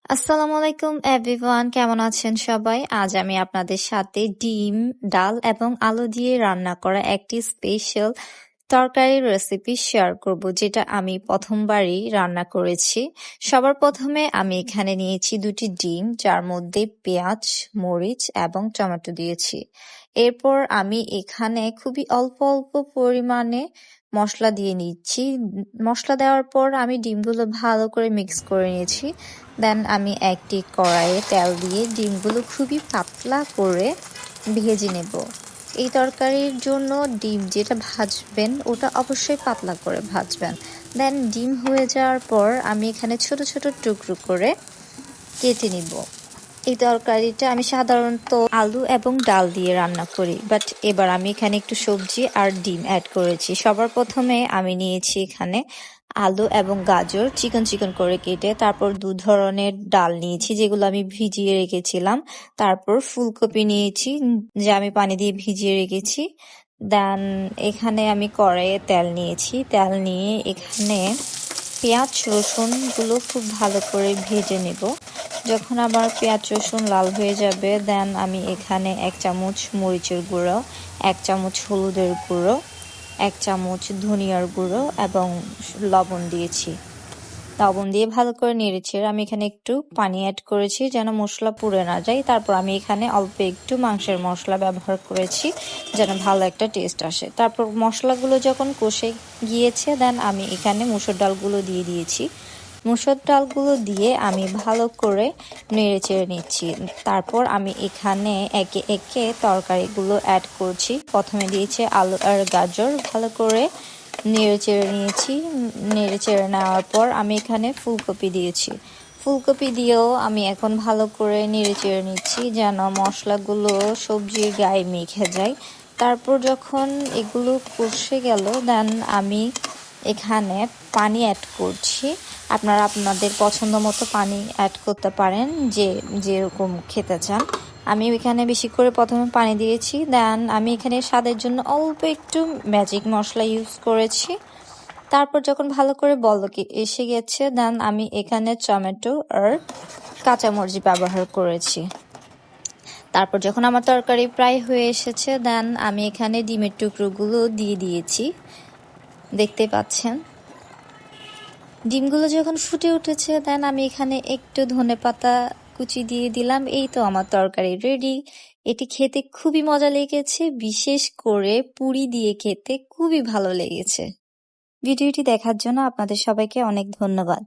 আসসালামু আলাইকুম এভরিওয়ান, কেমন আছেন সবাই? আজ আমি আপনাদের সাথে ডিম, ডাল এবং আলু দিয়ে রান্না করা একটি স্পেশাল তরকারির রেসিপি শেয়ার করব, যেটা আমি প্রথমবারই রান্না করেছি। সবার প্রথমে আমি এখানে নিয়েছি 2টি ডিম, যার মধ্যে পেঁয়াজ, মরিচ এবং টমেটো দিয়েছি। এরপর আমি এখানে খুবই অল্প অল্প পরিমাণে মশলা দিয়ে নিচ্ছি। মশলা দেওয়ার পর আমি ডিমগুলো ভালো করে মিক্স করে নিয়েছি। দেন আমি একটি কড়াইয়ে তেল দিয়ে ডিমগুলো খুবই পাতলা করে ভেজে নেব। এই তরকারির জন্য ডিম যেটা ভাজবেন ওটা অবশ্যই পাতলা করে ভাজবেন। দেন ডিম হয়ে যাওয়ার পর আমি এখানে ছোট ছোট টুকরো করে কেটে নিব। এই তরকারিটা আমি সাধারণত আলু এবং ডাল দিয়ে রান্না করি, বাট এবার আমি এখানে একটু সবজি আর ডিম অ্যাড করেছি। সবার প্রথমে আমি নিয়েছি এখানে আলু এবং গাজর চিকন চিকন করে কেটে, তারপর 2 ধরনের ডাল নিয়েছি যেগুলো আমি ভিজিয়ে রেখেছিলাম, তারপর ফুলকপি নিয়েছি যা আমি পানি দিয়ে ভিজিয়ে রেখেছি। দেন এখানে আমি কড়াইয়ে তেল নিয়েছি, তেল নিয়ে এখানে পেঁয়াজ রসুন গুলো খুব ভালো করে ভেজে নেব। যখন আমার পেঁয়াজ রসুন লাল হয়ে যাবে, দেন আমি এখানে 1 চামচ মরিচের গুঁড়ো, 1 চামচ হলুদের গুঁড়ো, 1 চামচ ধনিয়ার গুঁড়ো এবং লবণ দিয়েছি। লবণ দিয়ে ভালো করে নেড়েচেড়ে আমি এখানে একটু পানি অ্যাড করেছি যেন মশলা পুড়ে না যায়। তারপর আমি এখানে অল্প একটু মাংসের মশলা ব্যবহার করেছি যেন ভালো একটা টেস্ট আসে। তারপর মশলাগুলো যখন কষে গিয়েছে, দেন আমি এখানে মুসুর ডালগুলো দিয়ে দিয়েছি। মুসুর ডালগুলো দিয়ে আমি ভালো করে নেড়েচেড়ে নিচ্ছি। তারপর আমি এখানে একে একে তরকারিগুলো অ্যাড করছি। প্রথমে দিয়েছি আলু আর গাজর, ভালো করে নেড়েচেড়ে নিয়েছি। নেড়েচেড়ে নেওয়ার পর আমি এখানে ফুলকপি দিয়েছি। ফুলকপি দিয়েও আমি এখন ভালো করে নেড়েচেড়ে নিচ্ছি যেন মশলাগুলো সবজির গায়ে মেখে যায়। তারপর যখন এগুলো কষে গেল, দেন আমি এখানে পানি অ্যাড করছি। আপনারা আপনাদের পছন্দ মতো পানি অ্যাড করতে পারেন, যেরকম খেতে চান। আমি এখানে বেশি করে প্রথমে পানি দিয়েছি। দেন আমি এখানে স্বাদের জন্য অল্প একটু ম্যাজিক মশলা ইউজ করেছি। তারপর যখন ভালো করে বলকে এসে গেছে, দেন আমি এখানে টমেটো আর কাঁচামরিচ ব্যবহার করেছি। তারপর যখন আমার তরকারি প্রায় হয়ে এসেছে, দেন আমি এখানে ডিমের টুকরোগুলো দিয়ে দিয়েছি, দেখতে পাচ্ছেন। ডিমগুলো যখন ফুটে উঠেছে, দেন আমি এখানে একটু ধনেপাতা কুচি দিয়ে দিলাম। এই তো আমার তরকারি রেডি। এটি খেতে খুবই মজা লেগেছে, বিশেষ করে পুরি দিয়ে খেতে খুবই ভালো লেগেছে। ভিডিওটি দেখার জন্য আপনাদের সবাইকে অনেক ধন্যবাদ।